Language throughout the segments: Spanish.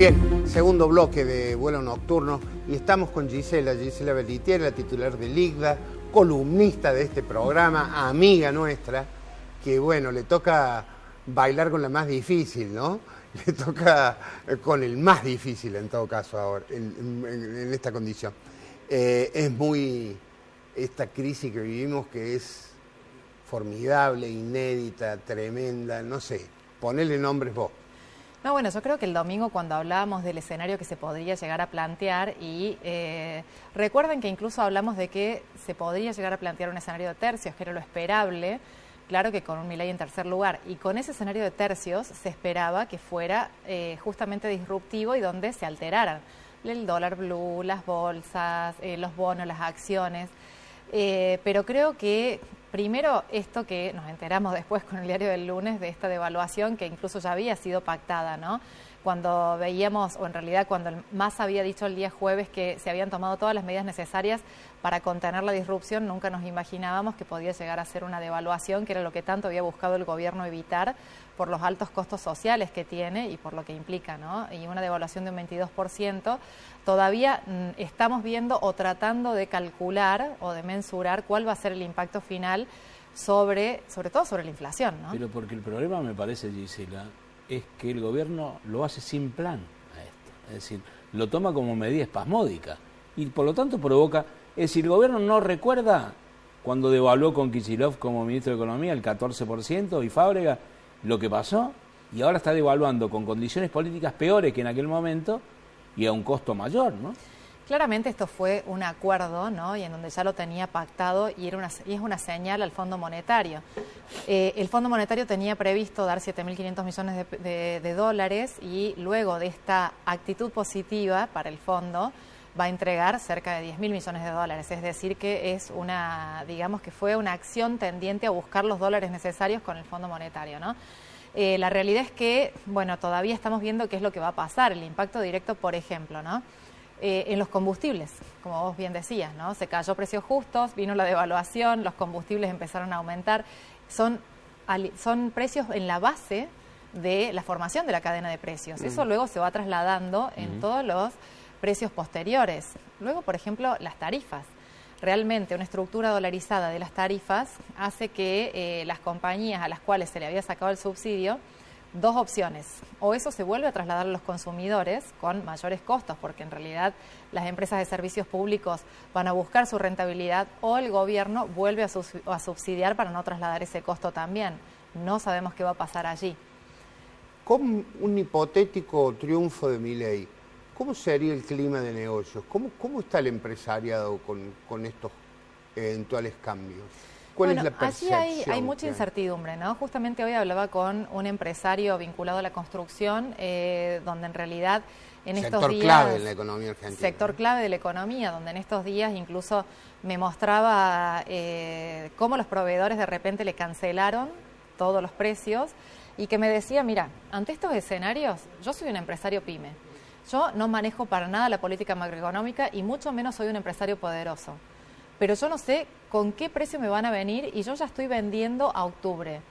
Bien, segundo bloque de Vuelo Nocturno y estamos con Gisela Bellitier, la titular del IGDA, columnista de este programa, amiga nuestra, que bueno, le toca bailar con la más difícil, ¿no? Le toca con el más difícil en todo caso ahora, en esta condición. Es muy, esta crisis que vivimos que es formidable, inédita, tremenda, no sé, ponele nombres vos. No, bueno, yo creo que el domingo cuando hablábamos del escenario que se podría llegar a plantear y recuerden que incluso hablamos de que se podría llegar a plantear un escenario de tercios, que era lo esperable, claro que con un Milei en tercer lugar, y con ese escenario de tercios se esperaba que fuera justamente disruptivo y donde se alteraran el dólar blue, las bolsas, los bonos, las acciones, pero creo que primero, esto que nos enteramos después con el diario del lunes de esta devaluación que incluso ya había sido pactada, ¿no? Cuando veíamos, o en realidad cuando el MAS había dicho el día jueves que se habían tomado todas las medidas necesarias para contener la disrupción, nunca nos imaginábamos que podía llegar a ser una devaluación, que era lo que tanto había buscado el gobierno evitar por los altos costos sociales que tiene y por lo que implica, ¿no? Y una devaluación de un 22%, todavía estamos viendo o tratando de calcular o de mensurar cuál va a ser el impacto final sobre todo sobre la inflación, ¿no? Pero porque el problema, me parece, Gisela, es que el gobierno lo hace sin plan a esto. Es decir, lo toma como medida espasmódica y por lo tanto provoca... Es decir, el gobierno no recuerda cuando devaluó con Kicillof como ministro de Economía el 14% y Fábrega lo que pasó, y ahora está devaluando con condiciones políticas peores que en aquel momento y a un costo mayor, ¿no? Claramente esto fue un acuerdo, ¿no? Y en donde ya lo tenía pactado y es una señal al Fondo Monetario. El Fondo Monetario tenía previsto dar 7.500 millones de dólares y luego de esta actitud positiva para el fondo va a entregar cerca de 10.000 millones de dólares. Es decir, que es digamos que fue una acción tendiente a buscar los dólares necesarios con el Fondo Monetario, ¿no? La realidad es que, bueno, todavía estamos viendo qué es lo que va a pasar, el impacto directo, por ejemplo, ¿no? En los combustibles, como vos bien decías, ¿no? Se cayó precios justos, vino la devaluación, los combustibles empezaron a aumentar. Son precios en la base de la formación de la cadena de precios. Eso luego se va trasladando en todos los precios posteriores. Luego, por ejemplo, las tarifas. Realmente una estructura dolarizada de las tarifas hace que las compañías a las cuales se le había sacado el subsidio, dos opciones, o eso se vuelve a trasladar a los consumidores con mayores costos, porque en realidad las empresas de servicios públicos van a buscar su rentabilidad, o el gobierno vuelve a subsidiar para no trasladar ese costo también. No sabemos qué va a pasar allí. Con un hipotético triunfo de Milei, ¿cómo sería el clima de negocios? ¿Cómo está el empresariado con estos eventuales cambios? ¿Cuál es la percepción? Allí hay mucha incertidumbre, ¿no? Justamente hoy hablaba con un empresario vinculado a la construcción, donde en realidad en estos días... Sector clave en la economía argentina. Sector clave de la economía, donde en estos días incluso me mostraba cómo los proveedores de repente le cancelaron todos los precios y que me decía, mira, ante estos escenarios, yo soy un empresario pyme. Yo no manejo para nada la política macroeconómica y mucho menos soy un empresario poderoso. Pero yo no sé con qué precio me van a venir y yo ya estoy vendiendo a octubre.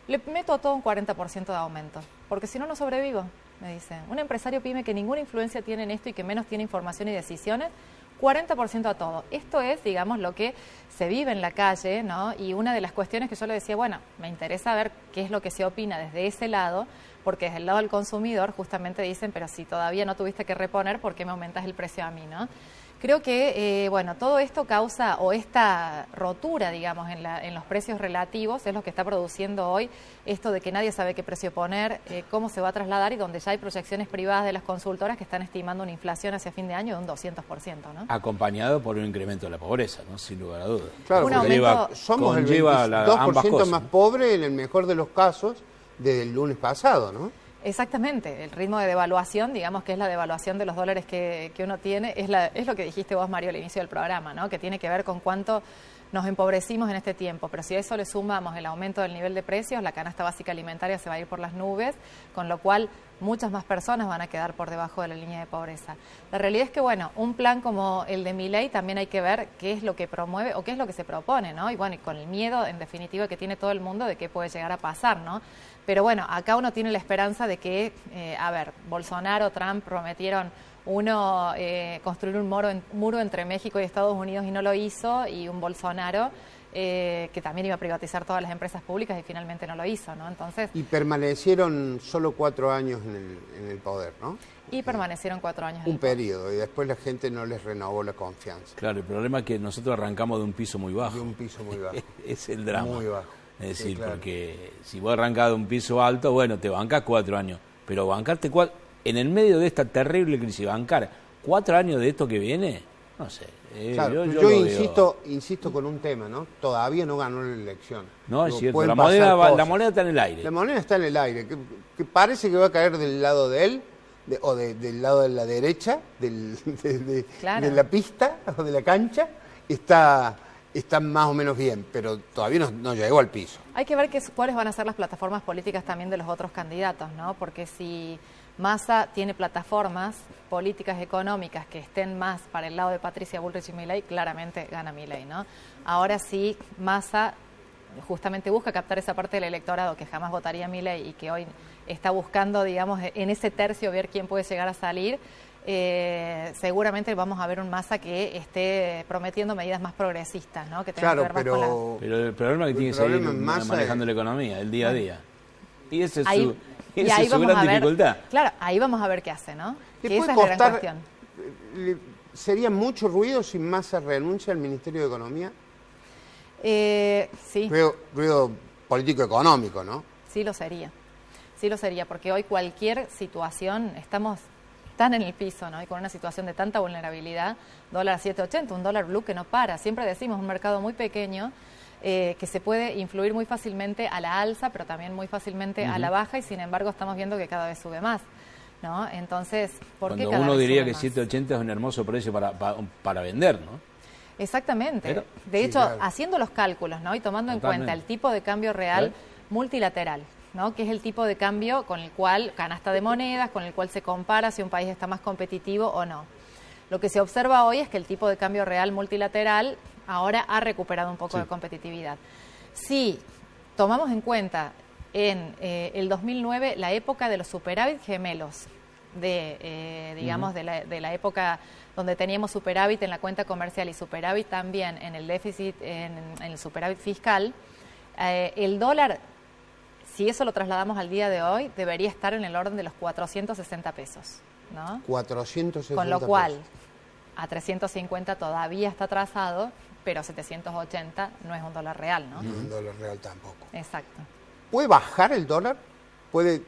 Le meto a todo un 40% de aumento, porque si no, no sobrevivo, me dice. Un empresario pyme que ninguna influencia tiene en esto y que menos tiene información y decisiones, 40% a todo. Esto es, digamos, lo que se vive en la calle, ¿no? Y una de las cuestiones que yo le decía, bueno, me interesa ver qué es lo que se opina desde ese lado, porque desde el lado del consumidor justamente dicen, pero si todavía no tuviste que reponer, ¿por qué me aumentas el precio a mí, no? Creo que, bueno, todo esto causa, o esta rotura, digamos, en los precios relativos, es lo que está produciendo hoy esto de que nadie sabe qué precio poner, cómo se va a trasladar, y donde ya hay proyecciones privadas de las consultoras que están estimando una inflación hacia fin de año de un 200%, ¿no? Acompañado por un incremento de la pobreza, ¿no? Sin lugar a dudas. Claro, somos el 22% más pobre en el mejor de los casos desde el lunes pasado, ¿no? Exactamente, el ritmo de devaluación, digamos que es la devaluación de los dólares que uno tiene, es lo que dijiste vos, Mario, al inicio del programa, ¿no? Que tiene que ver con cuánto nos empobrecimos en este tiempo, pero si a eso le sumamos el aumento del nivel de precios, la canasta básica alimentaria se va a ir por las nubes, con lo cual muchas más personas van a quedar por debajo de la línea de pobreza. La realidad es que, bueno, un plan como el de Milei también hay que ver qué es lo que promueve o qué es lo que se propone, ¿no? Y bueno, y con el miedo, en definitiva, que tiene todo el mundo de qué puede llegar a pasar, ¿no? Pero bueno, acá uno tiene la esperanza de que, Bolsonaro, Trump prometieron construir un muro entre México y Estados Unidos y no lo hizo, y un Bolsonaro que también iba a privatizar todas las empresas públicas y finalmente no lo hizo, ¿no? Entonces, y permanecieron solo 4 años en el poder, ¿no? Y permanecieron 4 años. Un periodo, y después la gente no les renovó la confianza. Claro, el problema es que nosotros arrancamos de un piso muy bajo. De un piso muy bajo. Es el drama. Muy bajo. Es decir, sí, claro. Porque si vos arrancás de un piso alto, bueno, te bancás 4 años, pero bancarte en el medio de esta terrible crisis, bancar 4 años de esto que viene, no sé. Claro, yo insisto con un tema, ¿no? Todavía no ganó la elección. No, es cierto, la moneda está en el aire. La moneda está en el aire, que parece que va a caer del lado de él, del lado de la derecha, de la pista o de la cancha, está más o menos bien, pero todavía no llegó al piso. Hay que ver cuáles van a ser las plataformas políticas también de los otros candidatos, ¿no? Porque si Massa tiene plataformas políticas económicas que estén más para el lado de Patricia Bullrich y Milei, claramente gana Milei, ¿no? Ahora sí, Massa justamente busca captar esa parte del electorado que jamás votaría a Milei y que hoy está buscando, digamos, en ese tercio ver quién puede llegar a salir. Seguramente vamos a ver un Massa que esté prometiendo medidas más progresistas, ¿no? Que tengan que ver más con la... Pero el problema que tiene que seguir manejando la economía, el día a día. Y ese es su gran dificultad. Claro, ahí vamos a ver qué hace, ¿no? Que esa es la gran cuestión. ¿Sería mucho ruido si Massa renuncia al Ministerio de Economía? Sí. Ruido político-económico, ¿no? Sí lo sería. Sí lo sería, porque hoy cualquier situación, estamos tan en el piso, ¿no? Y con una situación de tanta vulnerabilidad, dólar 7.80, un dólar blue que no para. Siempre decimos, un mercado muy pequeño, que se puede influir muy fácilmente a la alza, pero también muy fácilmente a la baja, y sin embargo estamos viendo que cada vez sube más, ¿no? Entonces, ¿por qué cada vez sube más? Cuando uno diría que 7.80 es un hermoso precio para vender, ¿no? Exactamente. Pero, de hecho, claro, haciendo los cálculos, ¿no? Y tomando en cuenta el tipo de cambio real multilateral, ¿no? Que es el tipo de cambio con el cual, canasta de monedas, con el cual se compara si un país está más competitivo o no. Lo que se observa hoy es que el tipo de cambio real multilateral ahora ha recuperado un poco de competitividad. Si tomamos en cuenta en el 2009 la época de los superávit gemelos, digamos, de la época donde teníamos superávit en la cuenta comercial y superávit también en el déficit, en el superávit fiscal, el dólar, si eso lo trasladamos al día de hoy, debería estar en el orden de los 460 pesos, ¿no? 460 Con lo cual, a 350 todavía está atrasado, pero 780 no es un dólar real, ¿no? No es un dólar real tampoco. Exacto. ¿Puede bajar el dólar? Puede,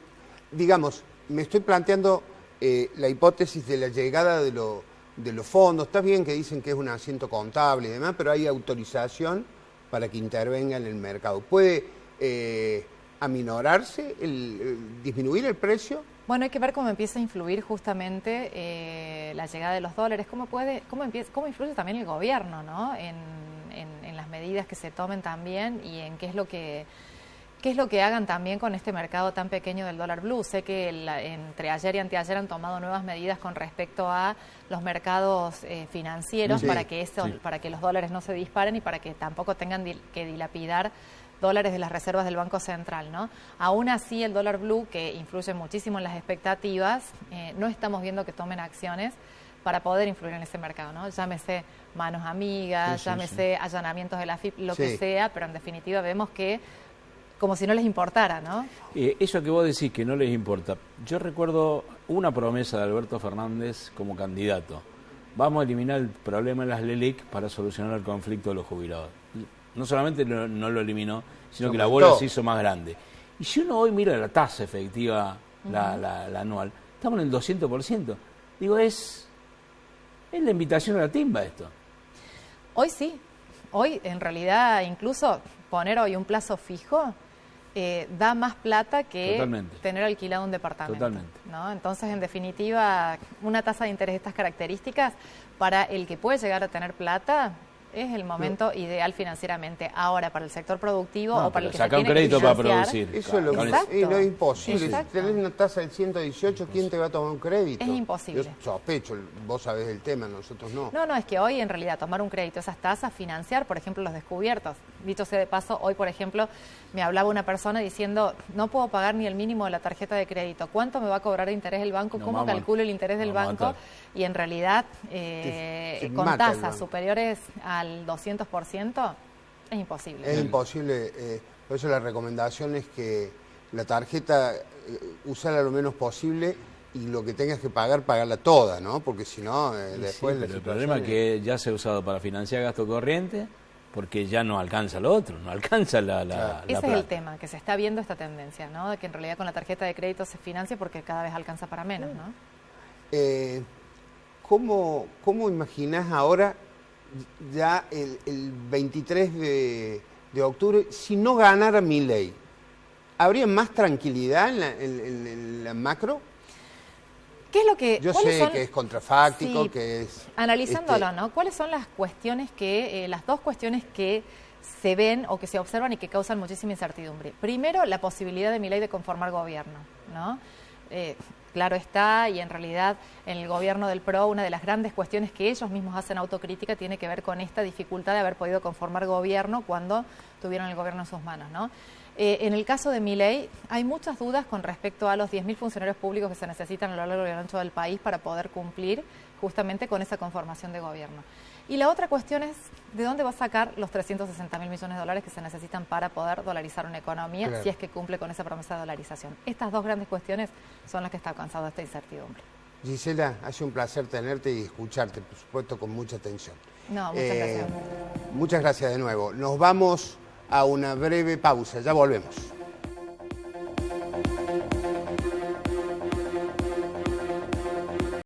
digamos, me estoy planteando la hipótesis de la llegada de los fondos. Está bien que dicen que es un asiento contable y demás, pero hay autorización para que intervenga en el mercado. ¿Puede aminorarse, disminuir el precio? Bueno, hay que ver cómo empieza a influir justamente la llegada de los dólares, cómo influye también el gobierno, ¿no? En las medidas que se tomen también y en qué es lo que hagan también con este mercado tan pequeño del dólar blue. Sé que entre ayer y anteayer han tomado nuevas medidas con respecto a los mercados financieros para que los dólares no se disparen y para que tampoco tengan que dilapidar dólares de las reservas del Banco Central, ¿no? Aún así, el dólar blue, que influye muchísimo en las expectativas, no estamos viendo que tomen acciones para poder influir en ese mercado, ¿no? Llámese manos amigas, llámese allanamientos de la FIP, lo que sea, pero en definitiva vemos que como si no les importara, ¿no? Eso que vos decís que no les importa. Yo recuerdo una promesa de Alberto Fernández como candidato. Vamos a eliminar el problema de las LELIC para solucionar el conflicto de los jubilados. No solamente no lo eliminó, sino que la bola se hizo más grande. Y si uno hoy mira la tasa efectiva, la anual, estamos en el 200%. Digo, es la invitación a la timba esto. Hoy sí. Hoy, en realidad, incluso poner hoy un plazo fijo da más plata que tener alquilado un departamento. Totalmente. ¿No? Entonces, en definitiva, una tasa de interés de estas características, para el que puede llegar a tener plata, es el momento ideal financieramente. Ahora, para el sector productivo o para el que se saca tiene un crédito que para financiar, producir. Eso es lo que no es imposible. Exacto. Si tenés una tasa del 118, ¿quién te va a tomar un crédito? Es imposible. Yo sospecho, vos sabés el tema, nosotros no. No, es que hoy en realidad tomar un crédito, esas tasas, financiar, por ejemplo, los descubiertos. Dicho sea de paso, hoy, por ejemplo, me hablaba una persona diciendo, no puedo pagar ni el mínimo de la tarjeta de crédito. ¿Cuánto me va a cobrar de interés el banco? ¿Cómo calculo el interés del banco? Y en realidad, con tasas superiores al 200%, es imposible. Es imposible. Por eso la recomendación es que la tarjeta, usarla lo menos posible y lo que tengas que pagar, pagarla toda, ¿no? Porque si no, después... Sí, pero el problema es que ya se ha usado para financiar gasto corriente porque ya no alcanza lo otro, no alcanza la Ese plata. es el tema, que se está viendo esta tendencia, ¿no? De que en realidad con la tarjeta de crédito se financia porque cada vez alcanza para menos, ¿no? ¿Cómo imaginás ahora, ya el 23 de octubre, si no ganara Milei, ¿habría más tranquilidad en la macro? ¿Qué es lo que...? Yo sé que es contrafáctico, sí, que es... Analizándolo, ¿no? ¿Cuáles son las cuestiones las dos cuestiones que se ven o que se observan y que causan muchísima incertidumbre? Primero, la posibilidad de Milei de conformar gobierno, ¿no? Claro está, y en realidad en el gobierno del PRO una de las grandes cuestiones que ellos mismos hacen autocrítica tiene que ver con esta dificultad de haber podido conformar gobierno cuando tuvieron el gobierno en sus manos, ¿no? En el caso de Milei hay muchas dudas con respecto a los 10.000 funcionarios públicos que se necesitan a lo largo y ancho del país para poder cumplir justamente con esa conformación de gobierno. Y la otra cuestión es de dónde va a sacar los 360.000 millones de dólares que se necesitan para poder dolarizar una economía, claro, si es que cumple con esa promesa de dolarización. Estas dos grandes cuestiones son las que está causando esta incertidumbre. Gisela, ha sido un placer tenerte y escucharte, por supuesto, con mucha atención. No, muchas gracias. Muchas gracias de nuevo. Nos vamos a una breve pausa, ya volvemos.